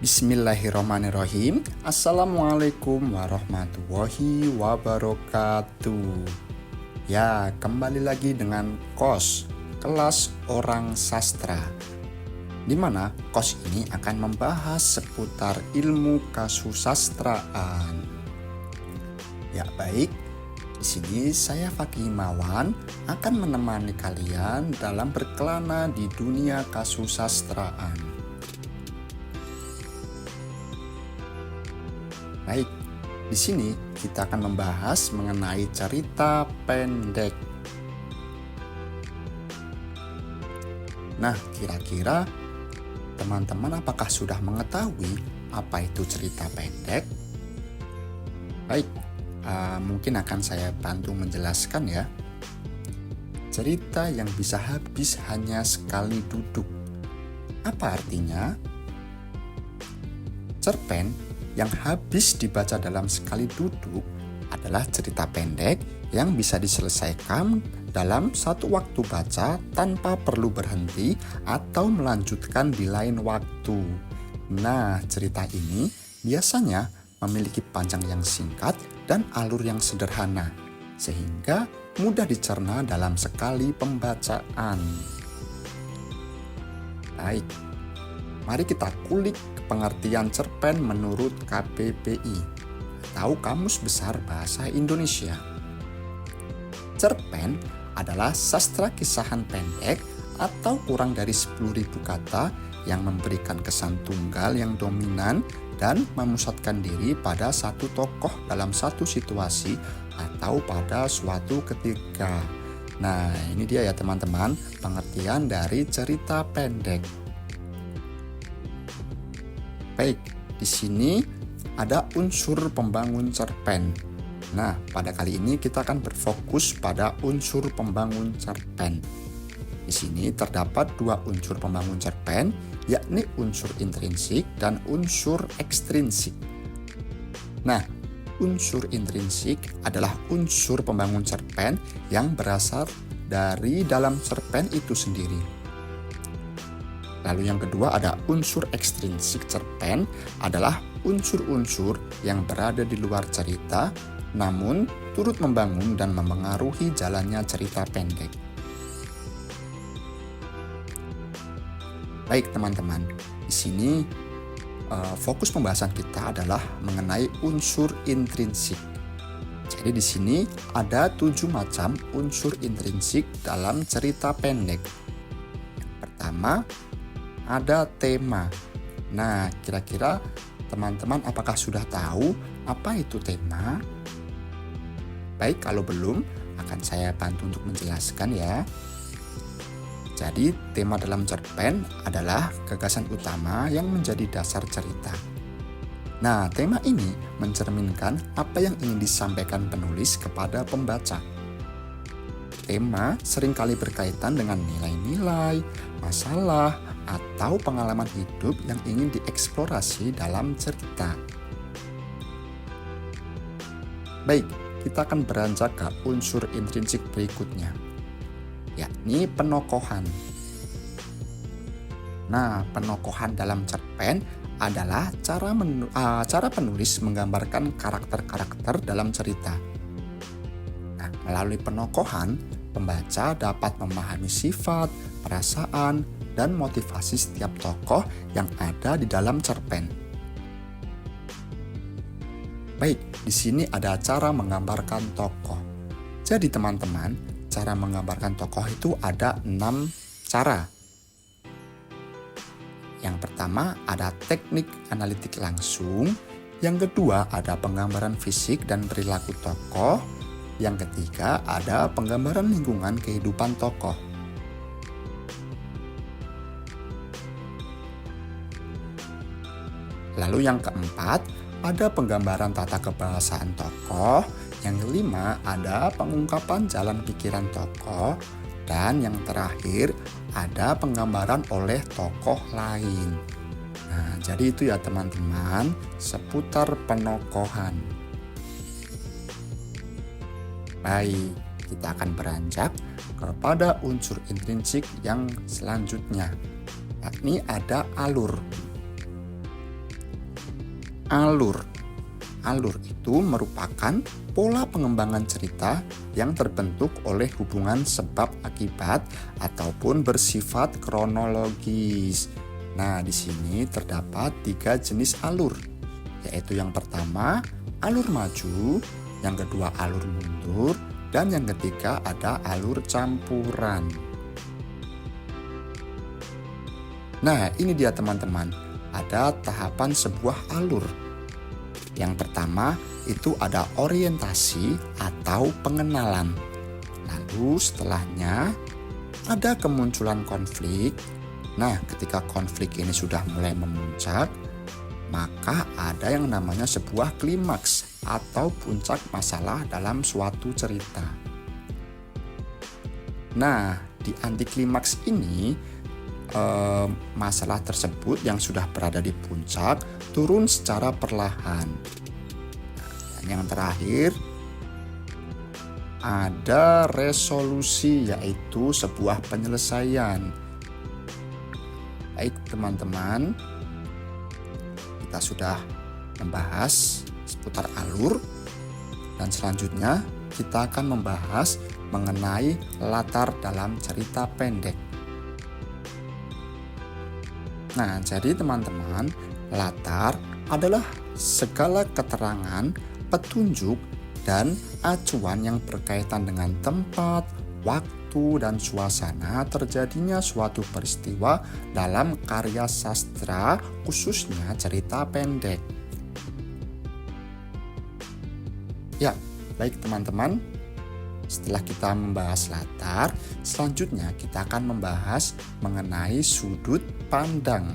Bismillahirrahmanirrahim. Assalamualaikum warahmatullahi wabarakatuh. Ya, kembali lagi dengan KOS, kelas orang sastra, di mana KOS ini akan membahas seputar ilmu kasusastraan. Ya, baik. Di sini saya Fakih Himawan akan menemani kalian dalam berkelana di dunia kasusastraan. Baik, di sini kita akan membahas mengenai cerita pendek. Nah, kira-kira teman-teman apakah sudah mengetahui apa itu cerita pendek? Baik, mungkin akan saya bantu menjelaskan ya. Cerita yang bisa habis hanya sekali duduk. Apa artinya? Cerpen yang habis dibaca dalam sekali duduk adalah cerita pendek yang bisa diselesaikan dalam satu waktu baca tanpa perlu berhenti atau melanjutkan di lain waktu. Nah, cerita ini biasanya memiliki panjang yang singkat dan alur yang sederhana, sehingga mudah dicerna dalam sekali pembacaan. Baik, mari kita kulik pengertian cerpen menurut KBBI atau Kamus Besar Bahasa Indonesia. Cerpen adalah sastra kisahan pendek atau kurang dari 10.000 kata yang memberikan kesan tunggal yang dominan dan memusatkan diri pada satu tokoh dalam satu situasi atau pada suatu ketika. Nah, ini dia ya teman-teman, pengertian dari cerita pendek. Baik, di sini ada unsur pembangun cerpen. Nah, pada kali ini kita akan berfokus pada unsur pembangun cerpen. Di sini terdapat dua unsur pembangun cerpen, yakni unsur intrinsik dan unsur ekstrinsik. Nah, unsur intrinsik adalah unsur pembangun cerpen yang berasal dari dalam cerpen itu sendiri. Lalu yang kedua ada unsur ekstrinsik cerpen adalah unsur-unsur yang berada di luar cerita namun turut membangun dan memengaruhi jalannya cerita pendek. Baik teman-teman, di sini fokus pembahasan kita adalah mengenai unsur intrinsik. Jadi di sini ada 7 macam unsur intrinsik dalam cerita pendek. Yang pertama, ada tema. Nah, kira-kira teman-teman apakah sudah tahu apa itu tema? Baik, kalau belum, akan saya bantu untuk menjelaskan ya. Jadi, tema dalam cerpen adalah gagasan utama yang menjadi dasar cerita. Nah, tema ini mencerminkan apa yang ingin disampaikan penulis kepada pembaca. Tema seringkali berkaitan dengan nilai-nilai, masalah, atau pengalaman hidup yang ingin dieksplorasi dalam cerita. Baik, kita akan beranjak ke unsur intrinsik berikutnya, yakni penokohan. Nah, penokohan dalam cerpen adalah cara penulis menggambarkan karakter-karakter dalam cerita. Nah, melalui penokohan, pembaca dapat memahami sifat, perasaan, dan motivasi setiap tokoh yang ada di dalam cerpen. Baik, di sini ada cara menggambarkan tokoh. Jadi teman-teman, cara menggambarkan tokoh itu ada 6 cara. Yang pertama ada teknik analitik langsung, yang kedua ada penggambaran fisik dan perilaku tokoh, yang ketiga ada penggambaran lingkungan kehidupan tokoh. Lalu yang keempat, ada penggambaran tata kebahasaan tokoh. Yang kelima, ada pengungkapan jalan pikiran tokoh. Dan yang terakhir, ada penggambaran oleh tokoh lain. Nah, jadi itu ya teman-teman, seputar penokohan. Baik, kita akan beranjak kepada unsur intrinsik yang selanjutnya, yakni ada alur. alur. Alur itu merupakan pola pengembangan cerita yang terbentuk oleh hubungan sebab akibat ataupun bersifat kronologis. Nah, di sini terdapat 3 jenis alur, yaitu yang pertama alur maju, yang kedua alur mundur, dan yang ketiga ada alur campuran. Nah, ini dia teman-teman, ada tahapan sebuah alur. Yang pertama itu ada orientasi atau pengenalan. Lalu setelahnya ada kemunculan konflik. Nah, ketika konflik ini sudah mulai memuncak, maka ada yang namanya sebuah klimaks atau puncak masalah dalam suatu cerita. Nah, di antiklimaks ini masalah tersebut yang sudah berada di puncak turun secara perlahan. Dan yang terakhir ada resolusi, yaitu sebuah penyelesaian. Baik teman-teman, kita sudah membahas seputar alur, dan selanjutnya kita akan membahas mengenai latar dalam cerita pendek. Nah, jadi teman-teman, latar adalah segala keterangan, petunjuk, dan acuan yang berkaitan dengan tempat, waktu, dan suasana terjadinya suatu peristiwa dalam karya sastra, khususnya cerita pendek. Ya, baik teman-teman. Setelah kita membahas latar, selanjutnya kita akan membahas mengenai sudut pandang.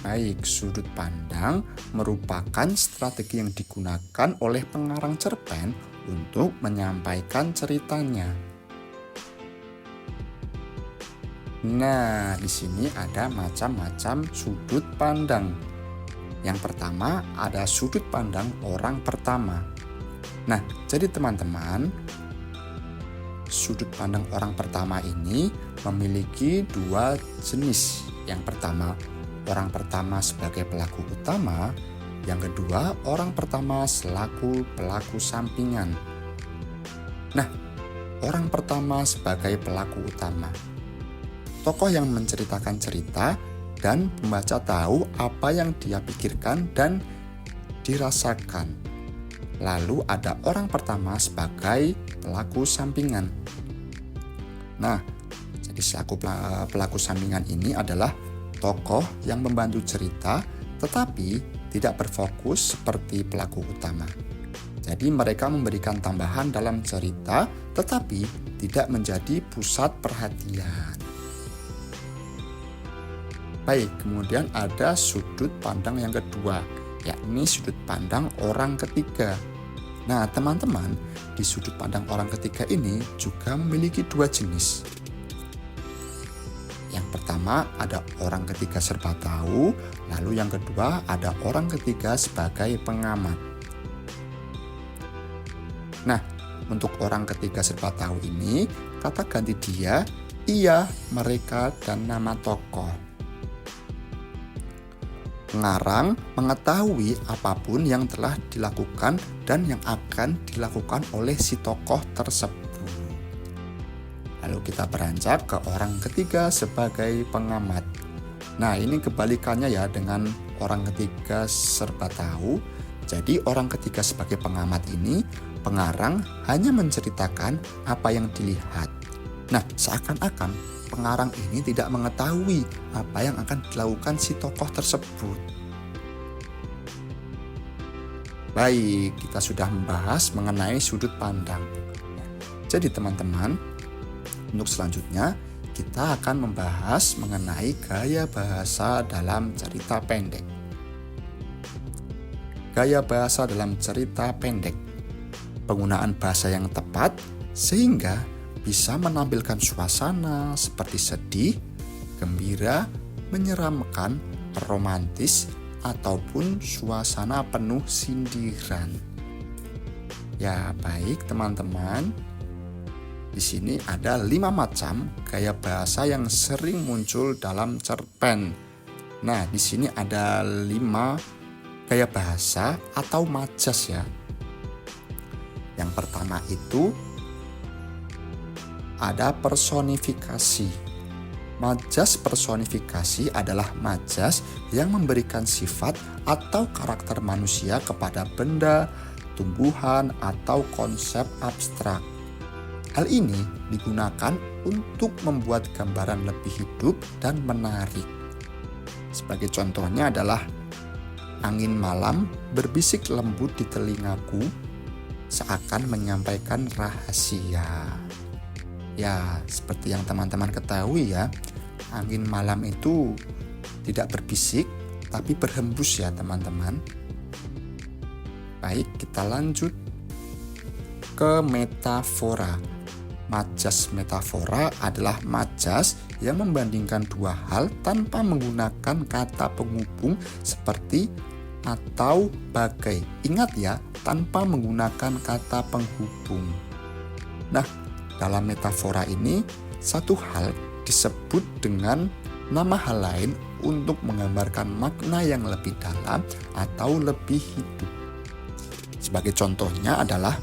Baik, sudut pandang merupakan strategi yang digunakan oleh pengarang cerpen untuk menyampaikan ceritanya. Nah, di sini ada macam-macam sudut pandang. Yang pertama ada sudut pandang orang pertama. Nah, jadi teman-teman, sudut pandang orang pertama ini memiliki 2 jenis. Yang pertama, orang pertama sebagai pelaku utama. Yang kedua, orang pertama selaku pelaku sampingan. Nah, orang pertama sebagai pelaku utama. Tokoh yang menceritakan cerita dan pembaca tahu apa yang dia pikirkan dan dirasakan. Lalu ada orang pertama sebagai pelaku sampingan. Nah, jadi selaku pelaku sampingan ini adalah tokoh yang membantu cerita tetapi tidak berfokus seperti pelaku utama. Jadi mereka memberikan tambahan dalam cerita tetapi tidak menjadi pusat perhatian. Baik, kemudian ada sudut pandang yang kedua, yakni sudut pandang orang ketiga. Nah, teman-teman, di sudut pandang orang ketiga ini juga memiliki 2 jenis. Yang pertama ada orang ketiga serba tahu, lalu yang kedua ada orang ketiga sebagai pengamat. Nah, untuk orang ketiga serba tahu ini, kata ganti dia, ia, mereka, dan nama tokoh. Pengarang mengetahui apapun yang telah dilakukan dan yang akan dilakukan oleh si tokoh tersebut. Lalu kita beranjak ke orang ketiga sebagai pengamat. Nah, ini kebalikannya ya dengan orang ketiga serba tahu. Jadi orang ketiga sebagai pengamat ini, pengarang hanya menceritakan apa yang dilihat. Nah, seakan-akan pengarang ini tidak mengetahui apa yang akan dilakukan si tokoh tersebut. Baik, kita sudah membahas mengenai sudut pandang. Jadi teman-teman, untuk selanjutnya kita akan membahas mengenai gaya bahasa dalam cerita pendek. Gaya bahasa dalam cerita pendek. Penggunaan bahasa yang tepat sehingga bisa menampilkan suasana seperti sedih, gembira, menyeramkan, romantis, ataupun suasana penuh sindiran. Ya, baik teman-teman. Di sini ada 5 macam gaya bahasa yang sering muncul dalam cerpen. Nah, di sini ada 5 gaya bahasa atau majas ya. Yang pertama itu ada personifikasi. Majas personifikasi adalah majas yang memberikan sifat atau karakter manusia kepada benda, tumbuhan, atau konsep abstrak. Hal ini digunakan untuk membuat gambaran lebih hidup dan menarik. Sebagai contohnya adalah angin malam berbisik lembut di telingaku seakan menyampaikan rahasia. Ya, seperti yang teman-teman ketahui ya, angin malam itu tidak berbisik tapi berhembus ya teman-teman. Baik, kita lanjut ke metafora. Majas metafora adalah majas yang membandingkan dua hal tanpa menggunakan kata penghubung seperti atau bagai. Ingat ya, tanpa menggunakan kata penghubung. Nah, dalam metafora ini, satu hal disebut dengan nama hal lain untuk menggambarkan makna yang lebih dalam atau lebih hidup. Sebagai contohnya adalah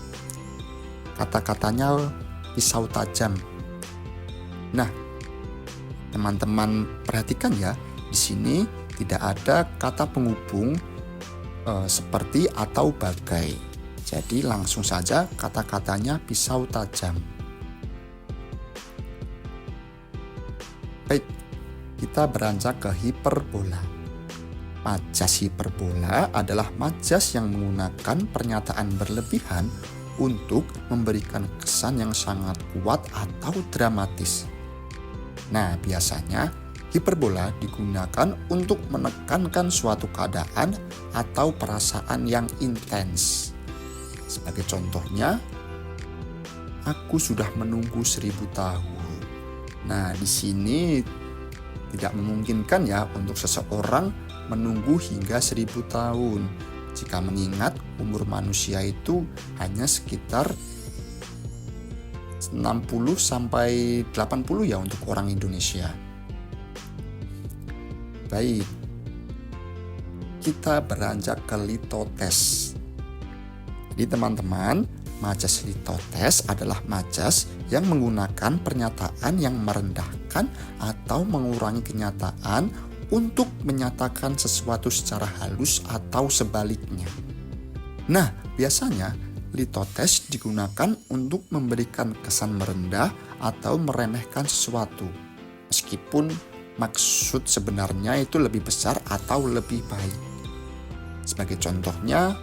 kata-katanya pisau tajam. Nah, teman-teman perhatikan ya, di sini tidak ada kata penghubung seperti atau bagai. Jadi langsung saja kata-katanya pisau tajam. Baik, kita beranjak ke hiperbola. Majas hiperbola adalah majas yang menggunakan pernyataan berlebihan untuk memberikan kesan yang sangat kuat atau dramatis. Nah, biasanya hiperbola digunakan untuk menekankan suatu keadaan atau perasaan yang intens. Sebagai contohnya, aku sudah menunggu 1000 tahun. Nah, di sini tidak memungkinkan ya untuk seseorang menunggu hingga 1000 tahun. Jika mengingat umur manusia itu hanya sekitar 60 sampai 80 ya untuk orang Indonesia. Baik, kita beranjak ke litotes. Jadi teman-teman, majas litotes adalah majas yang menggunakan pernyataan yang merendahkan atau mengurangi kenyataan untuk menyatakan sesuatu secara halus atau sebaliknya. Nah, biasanya litotes digunakan untuk memberikan kesan merendah atau meremehkan sesuatu, meskipun maksud sebenarnya itu lebih besar atau lebih baik. Sebagai contohnya,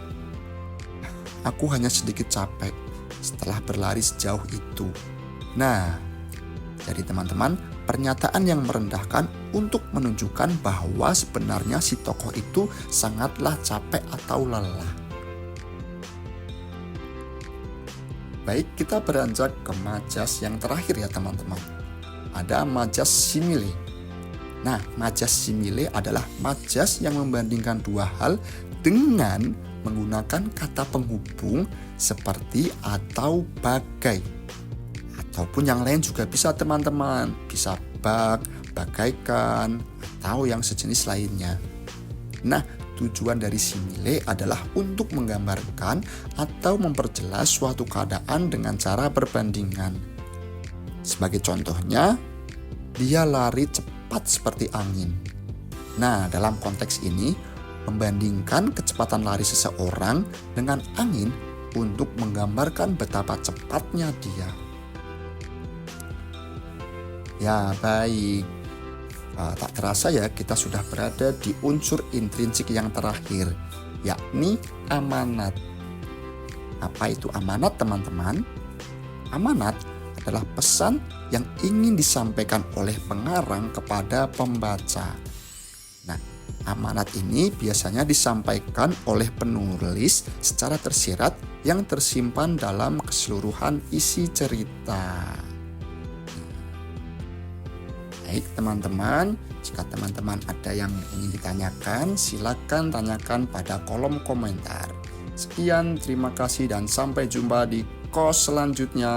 aku hanya sedikit capek setelah berlari sejauh itu. Nah, jadi teman-teman, pernyataan yang merendahkan untuk menunjukkan bahwa sebenarnya si tokoh itu sangatlah capek atau lelah. Baik, kita beranjak ke majas yang terakhir ya teman-teman. Ada majas simile. Nah, majas simile adalah majas yang membandingkan dua hal dengan menggunakan kata penghubung seperti atau bagai. Ataupun yang lain juga bisa teman-teman, bisa bak, bagaikan, atau yang sejenis lainnya. Nah, tujuan dari simile adalah untuk menggambarkan atau memperjelas suatu keadaan dengan cara berbandingan. Sebagai contohnya, dia lari cepat seperti angin. Nah, dalam konteks ini, membandingkan kecepatan lari seseorang dengan angin untuk menggambarkan betapa cepatnya dia. Ya, baik. Tak terasa ya kita sudah berada di unsur intrinsik yang terakhir, yakni amanat. Apa itu amanat teman-teman? Amanat adalah pesan yang ingin disampaikan oleh pengarang kepada pembaca. Nah, amanat ini biasanya disampaikan oleh penulis secara tersirat yang tersimpan dalam keseluruhan isi cerita. Baik teman-teman, jika teman-teman ada yang ingin ditanyakan, silakan tanyakan pada kolom komentar. Sekian, terima kasih dan sampai jumpa di kos selanjutnya.